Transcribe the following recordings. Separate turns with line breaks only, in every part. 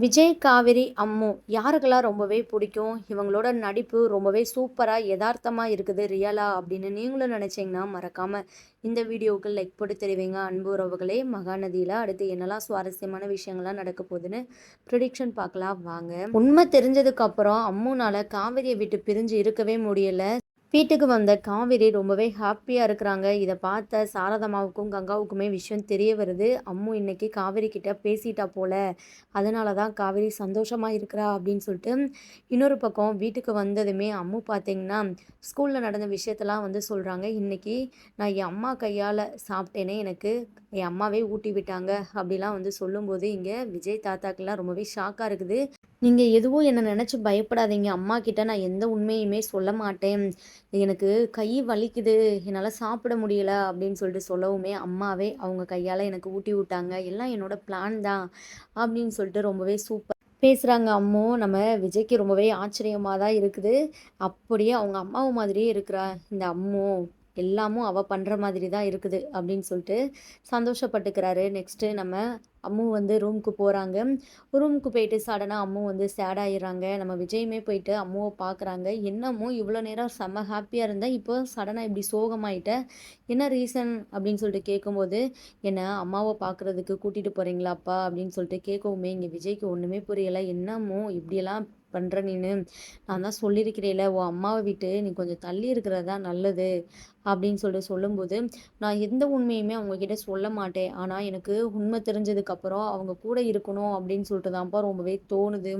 விஜய், காவேரி, அம்மு யாருக்கெல்லாம் ரொம்பவே பிடிக்கும்? இவங்களோட நடிப்பு ரொம்பவே சூப்பரா, எதார்த்தமா இருக்குது. ரியலா அப்படின்னு நீங்களும் நினைச்சீங்கன்னா, மறக்காம இந்த வீடியோவுக்கு லைக் போட்டு தெரிவிங்க. அன்பு உறவுகளே, மகாநதியில அடுத்து என்னெல்லாம் சுவாரஸ்யமான விஷயங்கள்லாம் நடக்க போகுதுன்னு ப்ரிடிக்ஷன் பார்க்கலாம் வாங்க. உண்மை தெரிஞ்சதுக்கு அப்புறம் அம்முனால காவேரியை விட்டு பிரிஞ்சு இருக்கவே முடியல. வீட்டுக்கு வந்த காவேரி ரொம்பவே ஹாப்பியாக இருக்கிறாங்க. இதை பார்த்த சாரதாமாவுக்கும் கங்காவுக்குமே விஷயம் தெரிய வருது. அம்மு இன்னைக்கு காவேரி கிட்ட பேசிட்டா போல, அதனால தான் காவேரி சந்தோஷமாக இருக்கிறா அப்படின்னு சொல்லிட்டு. இன்னொரு பக்கம் வீட்டுக்கு வந்ததுமே அம்மு பார்த்தீங்கன்னா ஸ்கூலில் நடந்த விஷயத்தெல்லாம் வந்து சொல்கிறாங்க. இன்னைக்கு நான் என் அம்மா கையால் சாப்பிட்டேனே, எனக்கு என் அம்மாவே ஊட்டி விட்டாங்க அப்படிலாம் வந்து சொல்லும்போது இங்கே விஜய் தாத்தாக்கெல்லாம் ரொம்பவே ஷாக்காக இருக்குது. நீங்கள் எதுவும் என்னை நினச்சி பயப்படாதீங்க, அம்மா கிட்ட நான் எந்த உண்மையுமே சொல்ல மாட்டேன், எனக்கு கை வலிக்குது, என்னால் சாப்பிட முடியல அப்படின்னு சொல்லிட்டு சொல்லவுமே அம்மாவே அவங்க கையால் எனக்கு ஊட்டி விட்டாங்க, எல்லாம் என்னோட பிளான் தான் அப்படின்னு சொல்லிட்டு ரொம்பவே சூப்பர் பேசுகிறாங்க அம்மு. நம்ம விஜய்க்கு ரொம்பவே ஆச்சரியமாக தான் இருக்குது. அப்படியே அவங்க அம்மாவும் மாதிரியே இருக்கிறா இந்த அம்மு, எல்லாமும் அவள் பண்ணுற மாதிரி தான் இருக்குது அப்படின்னு சொல்லிட்டு சந்தோஷப்பட்டுக்கிறாரு. நெக்ஸ்ட்டு நம்ம அம்மு வந்து ரூமுக்கு போகிறாங்க. ரூமுக்கு போயிட்டு சடனாக அம்மு வந்து சேட் ஆகிடுறாங்க. நம்ம விஜயுமே போயிட்டு அம்முவை பார்க்குறாங்க. என்னமோ இவ்வளோ நேரம் செம்ம ஹாப்பியாக இருந்தேன், இப்போ சடனாக இப்படி சோகமாயிட்ட, என்ன ரீசன் அப்படின்னு சொல்லிட்டு கேட்கும்போது, என்ன அம்மாவை பார்க்குறதுக்கு கூட்டிகிட்டு போகிறீங்களாப்பா அப்படின்னு சொல்லிட்டு கேட்கவுமே இங்கே விஜய்க்கு ஒன்றுமே புரியலை. என்னமோ இப்படியெல்லாம் பண்ணுற நீனு, நான் தான் சொல்லியிருக்கிறேன்ல, உன் அம்மாவை விட்டு நீ கொஞ்சம் தள்ளி இருக்கிறது தான் நல்லது அப்படின்னு சொல்லிட்டு சொல்லும்போது, நான் எந்த உண்மையுமே அவங்கக்கிட்ட சொல்ல மாட்டேன், ஆனால் எனக்கு உண்மை தெரிஞ்சதுக்கப்புறம் அவங்க கூட இருக்கணும் அப்படின்னு சொல்லிட்டு தான்ப்பா ரொம்பவே தோணுது,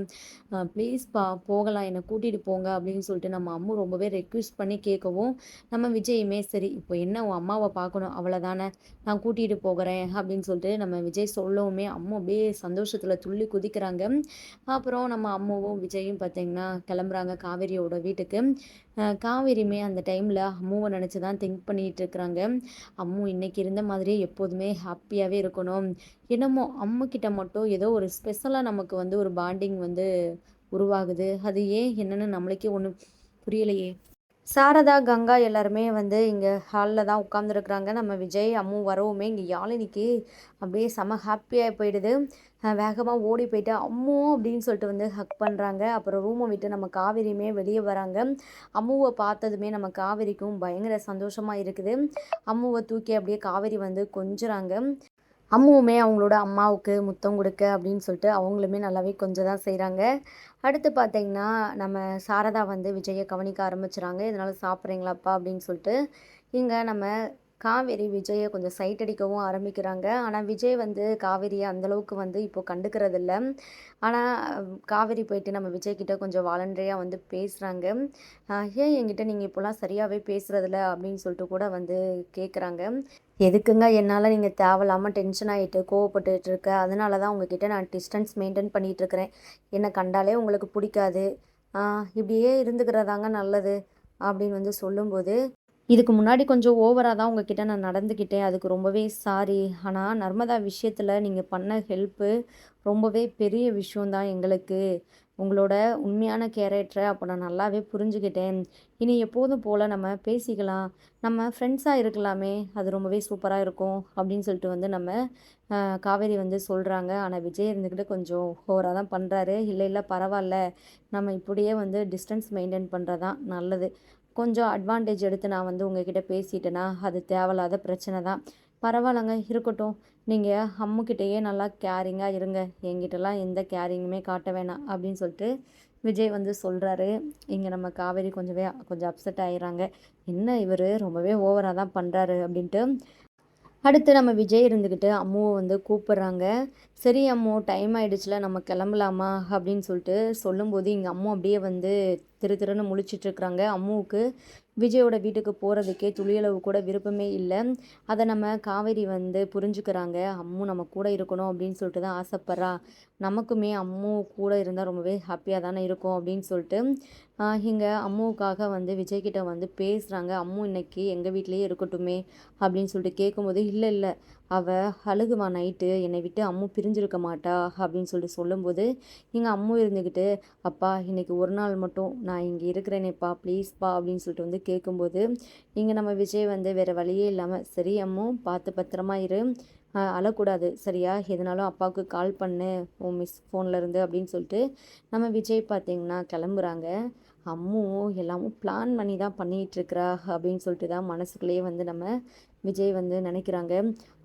ப்ளீஸ்ப்பா போகலாம், என்னை கூட்டிகிட்டு போங்க அப்படின்னு சொல்லிட்டு நம்ம அம்மு ரொம்பவே ரெக்வெஸ்ட் பண்ணி கேட்கவும், நம்ம விஜயுமே சரி இப்போ என்ன உன் அம்மாவை பார்க்கணும் அவ்வளோதானே, நான் கூட்டிகிட்டு போகிறேன் அப்படின்னு சொல்லிட்டு நம்ம விஜய் சொல்லவுமே அம்மு அப்படியே சந்தோஷத்தில் துள்ளி குதிக்கிறாங்க. அப்புறம் நம்ம அம்முவும் விஜயும் பார்த்தீங்கன்னா கிளம்புறாங்க காவேரியோட வீட்டுக்கு. காவேரியுமே அந்த டைமில் அம்முவை நினச்சி தான் திங்க் பண்ணிகிட்டு இருக்கிறாங்க. அம்மு இன்னைக்கு இருந்த மாதிரியே எப்போதுமே ஹாப்பியாகவே இருக்கணும், என்னமோ அம்முக்கிட்ட மட்டும் ஏதோ ஒரு ஸ்பெஷலாக நமக்கு வந்து ஒரு பாண்டிங் வந்து உருவாகுது, அது ஏன் என்னன்னு நம்மளுக்கே ஒன்றும் புரியலையே. சாரதா, கங்கா எல்லாருமே வந்து இங்கே ஹாலில் தான் உட்காந்துருக்குறாங்க. நம்ம விஜய், அம்மு வரவுமே இங்கே யாழினிக்கு அப்படியே செம ஹாப்பியாக போயிடுது. வேகமாக ஓடி போயிட்டு அம்மு அப்படின்னு சொல்லிட்டு வந்து ஹக் பண்ணுறாங்க. அப்புறம் ரூமை விட்டு நம்ம காவேரியுமே வெளியே வராங்க. அம்முவை பார்த்ததுமே நம்ம காவேரிக்கும் பயங்கர சந்தோஷமாக இருக்குது. அம்முவை தூக்கி அப்படியே காவேரி வந்து கொஞ்சுறாங்க. அம்முவுமே அவங்களோட அம்மாவுக்கு முத்தம் கொடுக்க அப்படின்னு சொல்லிட்டு அவங்களுமே நல்லாவே கொஞ்சம் தான் செய்கிறாங்க. அடுத்து பார்த்தீங்கன்னா நம்ம சாரதா வந்து விஜயை கவனிக்க ஆரம்பிச்சுறாங்க. இதனால் சாப்பிட்றீங்களாப்பா அப்படின்னு சொல்லிட்டு. இங்கே நம்ம காவேரி விஜயை கொஞ்சம் சைட் அடிக்கவும் ஆரம்பிக்கிறாங்க. ஆனால் விஜய் வந்து காவேரியை அந்தளவுக்கு வந்து இப்போ கண்டுக்கிறதில்ல. ஆனால் காவேரி போயிட்டு நம்ம விஜய்கிட்ட கொஞ்சம் வாலண்டரியாக வந்து பேசுகிறாங்க. ஏன் என்கிட்ட நீங்கள் இப்போலாம் சரியாகவே பேசுகிறதில்ல அப்படின்னு சொல்லிட்டு கூட வந்து கேட்குறாங்க. எதுக்குங்க என்னால் நீங்கள் தேவையில்லாமல் டென்ஷன் ஆகிட்டு கோவப்பட்டுட்டு இருக்க, அதனால தான் உங்ககிட்ட நான் டிஸ்டன்ஸ் மெயின்டைன் பண்ணிகிட்ருக்கிறேன், என்னை கண்டாலே உங்களுக்கு பிடிக்காது, இப்படியே இருந்துக்கிறதாங்க நல்லது அப்படின்னு வந்து சொல்லும்போது, இதுக்கு முன்னாடி கொஞ்சம் ஓவராக தான் உங்ககிட்ட நான் நடந்துக்கிட்டேன், அதுக்கு ரொம்பவே சாரி, ஆனால் நர்மதா விஷயத்தில் நீங்கள் பண்ண ஹெல்ப்பு ரொம்பவே பெரிய விஷயந்தான் எங்களுக்கு, உங்களோட உண்மையான கேரக்டரை அப்போ நான் நல்லாவே புரிஞ்சுக்கிட்டேன், இனி எப்போதும் போல் நம்ம பேசிக்கலாம், நம்ம ஃப்ரெண்ட்ஸாக இருக்கலாமே, அது ரொம்பவே சூப்பராக இருக்கும் அப்படின்னு சொல்லிட்டு வந்து நம்ம காவேரி வந்து சொல்கிறாங்க. ஆனால் விஜய் இருந்துக்கிட்டு கொஞ்சம் ஓவராக தான் பண்ணுறாரு. இல்லை இல்லை பரவாயில்ல, நம்ம இப்படியே வந்து டிஸ்டன்ஸ் மெயின்டைன் பண்ணுறது தான் நல்லது, கொஞ்சம் அட்வான்டேஜ் எடுத்து நான் வந்து உங்ககிட்ட பேசிட்டேன்னா அது தேவையில்லாத பிரச்சனை தான், பரவாயில்லங்க இருக்கட்டும், நீங்கள் அம்முக்கிட்டேயே நல்லா கேரிங்காக இருங்க, என்கிட்டலாம் எந்த கேரிங்குமே காட்ட வேணாம் அப்படின்னு சொல்லிட்டு விஜய் வந்து சொல்கிறாரு. இங்கே நம்ம காவேரி கொஞ்சம் அப்செட் ஆகிடுறாங்க, என்ன இவர் ரொம்பவே ஓவராக தான் பண்ணுறாரு அப்படின்ட்டு. அடுத்து நம்ம விஜய் இருந்துக்கிட்டு அம்முவை வந்து கூப்பிட்றாங்க. சரி அம்மு, டைம் ஆகிடுச்சுல, நம்ம கிளம்பலாமா அப்படின்னு சொல்லிட்டு சொல்லும்போது இங்கே அம்மு அப்படியே வந்து திரு திருன்னு முழிச்சிட்ருக்குறாங்க. அம்முவுக்கு விஜயோட வீட்டுக்கு போகிறதுக்கே துளியளவு கூட விருப்பமே இல்லை. அதை நம்ம காவேரி வந்து புரிஞ்சுக்கிறாங்க. அம்மு நம்ம கூட இருக்கணும் அப்படின்னு சொல்லிட்டு தான் ஆசைப்பட்றா, நமக்குமே அம்மு கூட இருந்தால் ரொம்பவே ஹாப்பியாக தானே இருக்கும் அப்படின்னு சொல்லிட்டு இங்கே அம்முவுக்காக வந்து விஜய்கிட்ட வந்து பேசுகிறாங்க. அம்மு இன்னைக்கு எங்கள் வீட்லேயே இருக்கட்டுமே அப்படின்னு சொல்லிட்டு கேட்கும்போது, இல்லை இல்லை அவள் அழுகுவா நைட்டு, என்னை விட்டு அம்மு பிரிஞ்சிருக்க மாட்டா அப்படின்னு சொல்லிட்டு சொல்லும்போது, எங்கள் அம்மு இருந்துக்கிட்டு அப்பா இன்னைக்கு ஒரு நாள் மட்டும் நான் இங்கே இருக்கிறேனேப்பா ப்ளீஸ்ப்பா அப்படின்னு சொல்லிட்டு வந்து கேட்கும்போது, இங்கே நம்ம விஜய் வந்து வேறு வழியே இல்லாமல் சரி அம்மு பார்த்து பத்திரமா இரு, அழக்கூடாது சரியா? எதுனாலும் அப்பாவுக்கு கால் பண்ணு உன் மிஸ் ஃபோன்லேருந்து அப்படின்னு சொல்லிட்டு நம்ம விஜய் பார்த்தீங்கன்னா கிளம்புறாங்க. அம்மு எல்லாமும் பிளான் பண்ணி தான் பண்ணிகிட்ருக்கிறா அப்படின்னு சொல்லிட்டு தான் மனசுக்குள்ளேயே வந்து நம்ம விஜய் வந்து நினைக்கிறாங்க.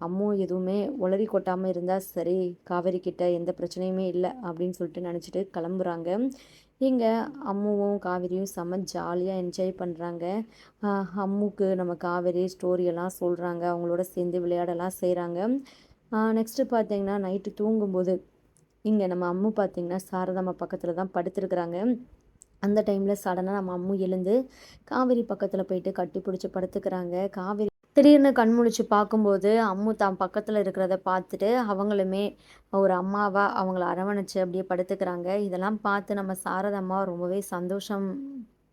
அம்மு எதுவுமே உளறி கொட்டாமல் இருந்தால் சரி, காவேரி கிட்ட எந்த பிரச்சனையுமே இல்லை அப்படின்னு சொல்லிட்டு நினச்சிட்டு கிளம்புறாங்க. இங்கே அம்முவும் காவேரியும் செம்ம ஜாலியாக என்ஜாய் பண்ணுறாங்க. அம்முக்கு நம்ம காவேரி ஸ்டோரியெல்லாம் சொல்கிறாங்க, அவங்களோட சேர்ந்து விளையாடலாம் செய்கிறாங்க. நெக்ஸ்ட்டு பார்த்தீங்கன்னா நைட்டு தூங்கும்போது இங்கே நம்ம அம்மு பார்த்தீங்கன்னா சாரதாம்மா பக்கத்தில் தான் படுத்துருக்குறாங்க. அந்த டைமில் சடனாக நம்ம அம்மு எழுந்து காவேரி பக்கத்தில் போயிட்டு கட்டி பிடிச்சி படுத்துக்கிறாங்க. காவேரி திடீர்னு கண் முழிச்சு பார்க்கும்போது அம்மு தான் பக்கத்தில் இருக்கிறத பார்த்துட்டு அவங்களுமே ஒரு அம்மாவா அவங்கள அரவணைச்சு அப்படியே படுத்துக்கிறாங்க. இதெல்லாம் பார்த்து நம்ம சாரதாம்மா ரொம்பவே சந்தோஷம்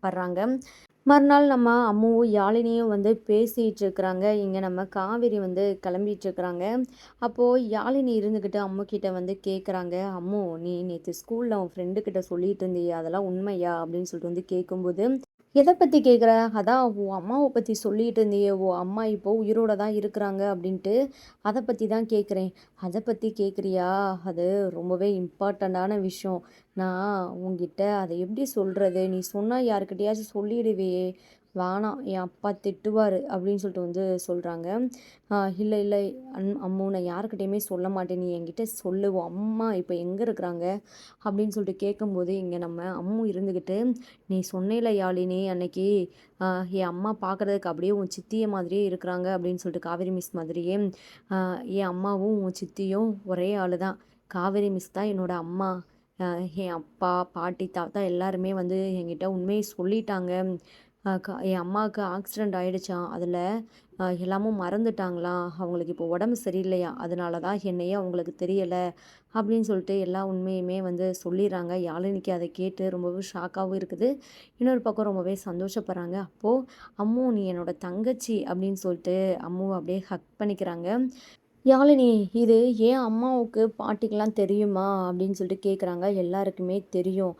படுறாங்க. மறுநாள் நம்ம அம்முவும் யாழினியும் வந்து பேசிகிட்டு இருக்கிறாங்க. இங்கே நம்ம காவேரி வந்து கிளம்பிட்டு இருக்கிறாங்க. அப்போது யாழினி இருந்துக்கிட்டு அம்முக்கிட்ட வந்து கேட்குறாங்க, அம்மு நீ நேற்று ஸ்கூலில் உன் ஃப்ரெண்டுக்கிட்ட சொல்லிட்டு இருந்தியே அதெல்லாம் உண்மையா அப்படின்னு சொல்லிட்டு வந்து கேட்கும்போது, எதை பற்றி கேட்குற? அதான் உன் அம்மாவை பற்றி சொல்லிட்டு இருந்தியே, உன் அம்மா இப்போ உயிரோட தான் இருக்கிறாங்க அப்படின்ட்டு, அதை பற்றி தான் கேட்குறேன். அதை பற்றி கேட்குறியா? அது ரொம்பவே இம்பார்ட்டண்ட்டான விஷயம். நான் உன்கிட்ட அதை எப்படி சொல்கிறது? நீ சொன்னால் யாருக்கிட்டையாச்சும் சொல்லிடுவியே. வேணாம் என் அப்பா திட்டுவார் அப்படின்னு சொல்லிட்டு வந்து சொல்கிறாங்க. இல்லை இல்லை அம்மு நான் யாருக்கிட்டையுமே சொல்ல மாட்டேன், நீ என்கிட்ட சொல்லு, உன் அம்மா இப்போ எங்கே இருக்கிறாங்க அப்படின்னு சொல்லிட்டு கேட்கும்போது இங்கே நம்ம அம்மு இருந்துக்கிட்டு, நீ சொன்னேல யாழினி அன்னைக்கு என் அம்மா பார்க்குறதுக்கு அப்படியே உன் சித்தியை மாதிரியே இருக்கிறாங்க அப்படின்னு சொல்லிட்டு காவேரி மிஸ் மாதிரியே என் அம்மாவும் உன் சித்தியும் ஒரே ஆள் தான். காவேரி மிஸ் தான் என்னோட அம்மா. என் அப்பா பாட்டி தாத்தா எல்லாருமே வந்து என்கிட்ட உண்மையை சொல்லிட்டாங்க. என் அம்மாவுக்கு ஆக்சிடெண்ட் ஆகிடுச்சான், அதில் எல்லாமும் மறந்துட்டாங்களாம், அவங்களுக்கு இப்போ உடம்பு சரியில்லையா, அதனால தான் என்னையே அவங்களுக்கு தெரியலை அப்படின்னு சொல்லிட்டு எல்லா உண்மையுமே வந்து சொல்லிடுறாங்க. யாழினிக்கு அதை கேட்டு ரொம்பவே ஷாக்காகவும் இருக்குது. இன்னொரு பக்கம் ரொம்பவே சந்தோஷப்படுறாங்க. அப்போது அம்மு நீ என்னோட தங்கச்சி அப்படின்னு சொல்லிட்டு அம்முவை அப்படியே ஹக் பண்ணிக்கிறாங்க. யாழினி இது ஏன் அம்மாவுக்கு பாட்டிக்கெலாம் தெரியுமா அப்படின்னு சொல்லிட்டு கேட்குறாங்க. எல்லாருக்குமே தெரியும்.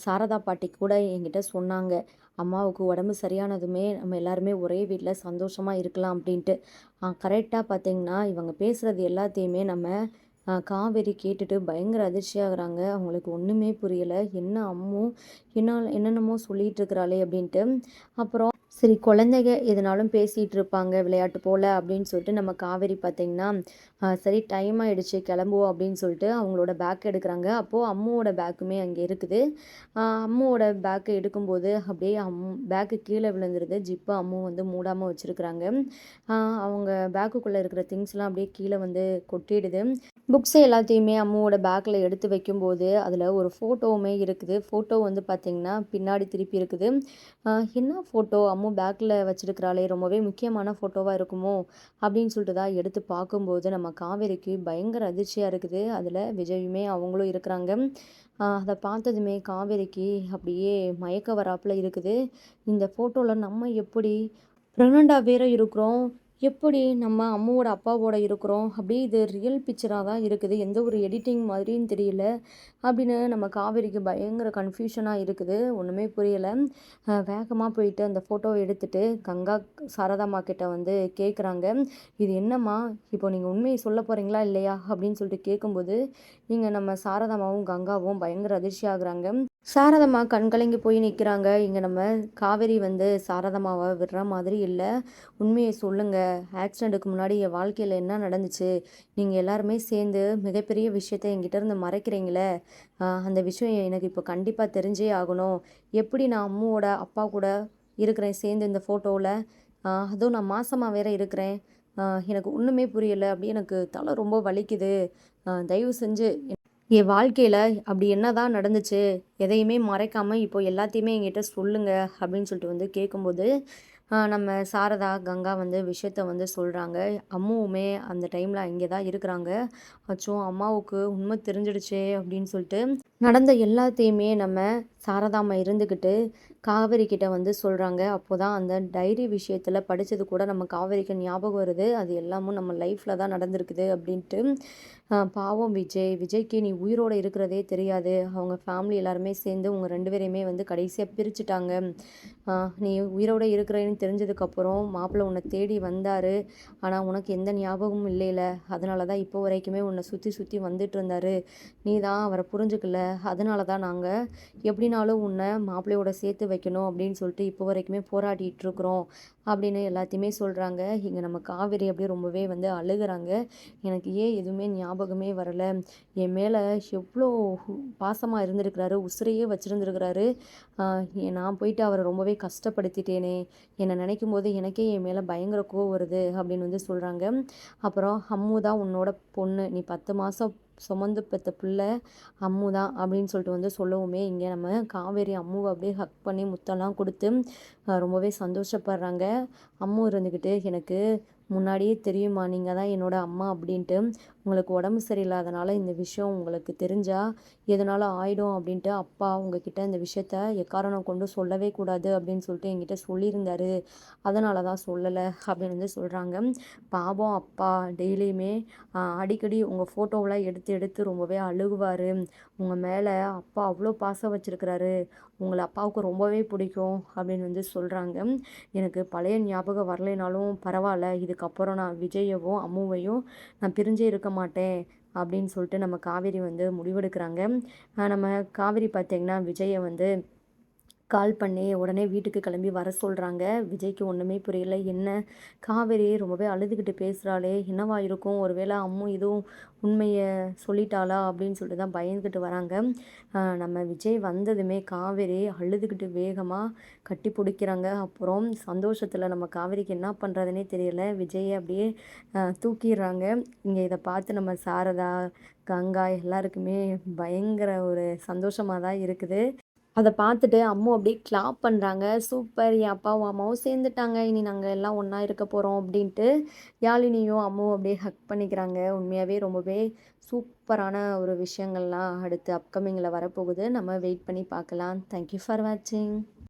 சாரதா பாட்டி கூட என்கிட்ட சொன்னாங்க, அம்மாவுக்கு உடம்பு சரியானதுமே நம்ம எல்லாருமே ஒரே வீட்டில் சந்தோஷமாக இருக்கலாம் அப்படின்ட்டு. கரெக்டாக பார்த்தீங்கன்னா இவங்க பேசுகிறது எல்லாத்தையுமே நம்ம காவேரி கேட்டுட்டு பயங்கர அதிர்ச்சியாகிறாங்க. அவங்களுக்கு ஒன்றுமே புரியலை. என்ன அம்மு என்னென்னமோ சொல்லிகிட்டு இருக்கிறாளே அப்படின்ட்டு. அப்புறம் சரி குழந்தைங்க எதுனாலும் பேசிகிட்டு இருப்பாங்க விளையாட்டு போல் அப்படின்னு சொல்லிட்டு நம்ம காவேரி பார்த்திங்கன்னா சரி டைம் ஆகிடுச்சு கிளம்புவோம் அப்படின்னு சொல்லிட்டு அவங்களோட பேக் எடுக்கிறாங்க. அப்போது அம்முவோட பேக்குமே அங்கே இருக்குது. அம்முவோட பேக்கை எடுக்கும்போது அப்படியே பேக்கு கீழே விழுந்துருது. ஜிப்பை அம்மு வந்து மூடாமல் வச்சுருக்குறாங்க. அவங்க பேக்குக்குள்ளே இருக்கிற திங்ஸ்லாம் அப்படியே கீழே வந்து கொட்டிடுது. புக்ஸு எல்லாத்தையுமே அம்முவோட பேக்கில் எடுத்து வைக்கும்போது அதில் ஒரு ஃபோட்டோவுமே இருக்குது. ஃபோட்டோ வந்து பார்த்திங்கன்னா பின்னாடி திருப்பி இருக்குது. என்ன ஃபோட்டோ அம்மு பேக்கில் வச்சுருக்கிறாளே, ரொம்பவே முக்கியமான ஃபோட்டோவாக இருக்குமோ அப்படின்னு சொல்லிட்டு தான் எடுத்து பார்க்கும்போது நம்ம காவேரிக்கு பயங்கர அதிர்ச்சியாக இருக்குது. அதில் விஜயுமே அவங்களும் இருக்கிறாங்க. அதை பார்த்ததுமே காவேரிக்கு அப்படியே மயக்க வராப்பில் இருக்குது. இந்த ஃபோட்டோவில் நம்ம எப்படி ப்ரெக்னெண்ட்டாக வேற இருக்கிறோம், எப்படி நம்ம அம்முவோட அப்பாவோட இருக்கிறோம், அப்படியே இது ரியல் பிக்சராக தான் இருக்குது, எந்த ஒரு எடிட்டிங் மாதிரின்னு தெரியல அப்படின்னு நம்ம காவேரிக்கு பயங்கர கன்ஃபியூஷனாக இருக்குது. ஒன்றுமே புரியலை. வேகமாக போயிட்டு அந்த ஃபோட்டோவை எடுத்துகிட்டு கங்கா சாரதாம்மா கிட்ட வந்து கேட்குறாங்க, இது என்னம்மா இப்போ நீங்கள் உண்மையை சொல்ல போகிறீங்களா இல்லையா அப்படின்னு சொல்லிட்டு கேட்கும்போது இங்கே நம்ம சாரதாம்மாவும் கங்காவும் பயங்கர அதிர்ச்சி ஆகுறாங்க. சாரதாம்மா கண்கலங்கி போய் நிற்கிறாங்க. இங்கே நம்ம காவேரி வந்து சாரதாம்மாவை விடுற மாதிரி இல்லை, உண்மையை சொல்லுங்கள், ஆக்சிடெண்ட்டுக்கு முன்னாடி என் வாழ்க்கையில் என்ன நடந்துச்சு, நீங்கள் எல்லாருமே சேர்ந்து மிகப்பெரிய விஷயத்தை என்கிட்ட இருந்து மறைக்கிறீங்களே, அந்த விஷயம் எனக்கு இப்போ கண்டிப்பாக தெரிஞ்சே ஆகணும். எப்படி நான் அம்முவோட அப்பா கூட இருக்கிறேன் சேர்ந்து இந்த ஃபோட்டோவில், அதுவும் நான் மாசமாக வேற இருக்கிறேன், எனக்கு ஒன்றுமே புரியலை, அப்படி எனக்கு தலை ரொம்ப வலிக்குது, தயவு செஞ்சு என் வாழ்க்கையில் அப்படி என்ன தான் நடந்துச்சு, எதையுமே மறைக்காமல் இப்போ எல்லாத்தையுமே என்கிட்ட சொல்லுங்க அப்படின்னு சொல்லிட்டு வந்து கேட்கும்போது நம்ம சாரதா கங்கா வந்து விஷயத்த வந்து சொல்கிறாங்க. அம்முவுமே அந்த டைமில் அங்கே தான் இருக்கிறாங்க. அச்சோ! அம்மாவுக்கு உண்மை தெரிஞ்சிடுச்சே அப்படின்னு சொல்லிட்டு நடந்த எல்லாத்தையுமே நம்ம சாரதாம்மா இருந்துக்கிட்டு காவேரி கிட்ட வந்து சொல்கிறாங்க. அப்போ தான் அந்த டைரி விஷயத்தில் படித்தது கூட நம்ம காவேரிக்கு ஞாபகம் வருது. அது எல்லாமும் நம்ம லைஃப்பில் தான் நடந்திருக்குது அப்படின்ட்டு. பாவம் விஜய்க்கு நீ உயிரோடு இருக்கிறதே தெரியாது. அவங்க ஃபேமிலி எல்லாருமே சேர்ந்து உங்கள் 2 பேரையுமே வந்து கடைசியாக பிரிச்சுட்டாங்க. நீ உயிரோடு இருக்கிறேன்னு தெரிஞ்சதுக்கப்புறம் மாப்பிள்ளை உன்னை தேடி வந்தார். ஆனால் உனக்கு எந்த ஞாபகமும் இல்லைல. அதனால தான் இப்போ வரைக்குமே உன்னை சுற்றி சுற்றி வந்துட்டு இருந்தார். நீ தான் அவரை புரிஞ்சுக்கல. அதனால தான் நாங்கள் எப்படினாலும் உன்னை மாப்பிள்ளையோட சேர்த்து வைக்கணும் அப்படின்னு சொல்லிட்டு இப்போ வரைக்குமே போராடிட்டு இருக்கிறோம் அப்படின்னு எல்லாத்தையுமே சொல்கிறாங்க. இங்கே நம்ம காவேரி அப்படியே ரொம்பவே வந்து அழுகுறாங்க. எனக்கு ஏன் எதுவுமே ஞாபகமே வரலை. என் மேலே எவ்வளோ பாசமாக இருந்திருக்கிறாரு, உசுரையே வச்சுருந்துருக்கிறாரு. நான் போயிட்டு அவரை ரொம்பவே கஷ்டப்படுத்திட்டேனே. என்னை நினைக்கும் போது எனக்கே என் மேலே பயங்கர கோவம் வருது அப்படின்னு வந்து சொல்கிறாங்க. அப்புறம் அம்மு தான் உன்னோட பொண்ணு. நீ 10 மாதம் சுமந்து பெற்ற பிள்ளை அம்மு தான் அப்படின்னு சொல்லிட்டு வந்து சொல்லவுமே இங்கே நம்ம காவேரி அம்முவை அப்படியே ஹக் பண்ணி முத்தம்லாம் கொடுத்து ரொம்பவே சந்தோஷப்படுறாங்க. அம்மு இருந்துக்கிட்டு எனக்கு முன்னாடியே தெரியுமா நீங்கள் தான் என்னோட அம்மா அப்படின்ட்டு. உங்களுக்கு உடம்பு சரியில்லாதனால இந்த விஷயம் உங்களுக்கு தெரிஞ்சால் எதனால ஆயிடும் அப்படின்ட்டு அப்பா உங்ககிட்ட இந்த விஷயத்த எக்காரணம் கொண்டு சொல்லவே கூடாது அப்படின்னு சொல்லிட்டு என்கிட்ட சொல்லியிருந்தாரு. அதனால தான் சொல்லலை அப்படின்னு வந்து சொல்கிறாங்க. பாவம் அப்பா டெய்லியுமே அடிக்கடி உங்கள் ஃபோட்டோவெலாம் எடுத்து எடுத்து ரொம்பவே அழுகுவார். உங்கள் மேலே அப்பா அவ்வளோ பாசம் வச்சுருக்கிறாரு. உங்களை அப்பாவுக்கு ரொம்பவே பிடிக்கும் அப்படின்னு வந்து சொல்கிறாங்க. எனக்கு பழைய ஞாபகம் வரலைனாலும் பரவாயில்ல. இதுக்கப்புறம் நான் விஜயவும் அம்முவையும் நான் பிரிஞ்சே இருக்க மாட்டேன் அப்படின்னு சொல்லிட்டு நம்ம காவேரி வந்து முடிவெடுக்கிறாங்க. நம்ம காவேரி பார்த்திங்கன்னா விஜயை வந்து கால் பண்ணி உடனே வீட்டுக்கு கிளம்பி வர சொல்கிறாங்க. விஜய்க்கு ஒன்றுமே புரியல. என்ன காவேரி ரொம்பவே அழுதுகிட்டு பேசுகிறாளே, என்னவா இருக்கும்? ஒருவேளை அம்மு எதுவும் உண்மையை சொல்லிட்டாளா அப்படின்னு சொல்லிட்டு தான் பயந்துக்கிட்டு வராங்க. நம்ம விஜய் வந்ததுமே காவேரி அழுதுகிட்டு வேகமாக கட்டி பிடிக்கிறாங்க. அப்புறம் சந்தோஷத்தில் நம்ம காவேரிக்கு என்ன பண்ணுறதுனே தெரியல. விஜயை அப்படியே தூக்கிடுறாங்க. இங்கே இதை பார்த்து நம்ம சாரதா, கங்கா எல்லாருக்குமே பயங்கர ஒரு சந்தோஷமாக தான் இருக்குது. அத பார்த்துட்டு அம்மு அப்படியே கிளாப் பண்ணுறாங்க. சூப்பர்! என் அப்பாவும் அம்மாவும் சேர்ந்துட்டாங்க. இனி நாங்கள் எல்லாம் ஒன்றா இருக்க போகிறோம் அப்படின்ட்டு யாழினியும் அம்முவும் அப்படியே ஹக் பண்ணிக்கிறாங்க. உண்மையாகவே ரொம்பவே சூப்பரான ஒரு விஷயங்கள்லாம் அடுத்து அப்கமிங்கில் வரப்போகுது. நம்ம வெயிட் பண்ணி பார்க்கலாம். தேங்க் யூ ஃபார் வாட்சிங்.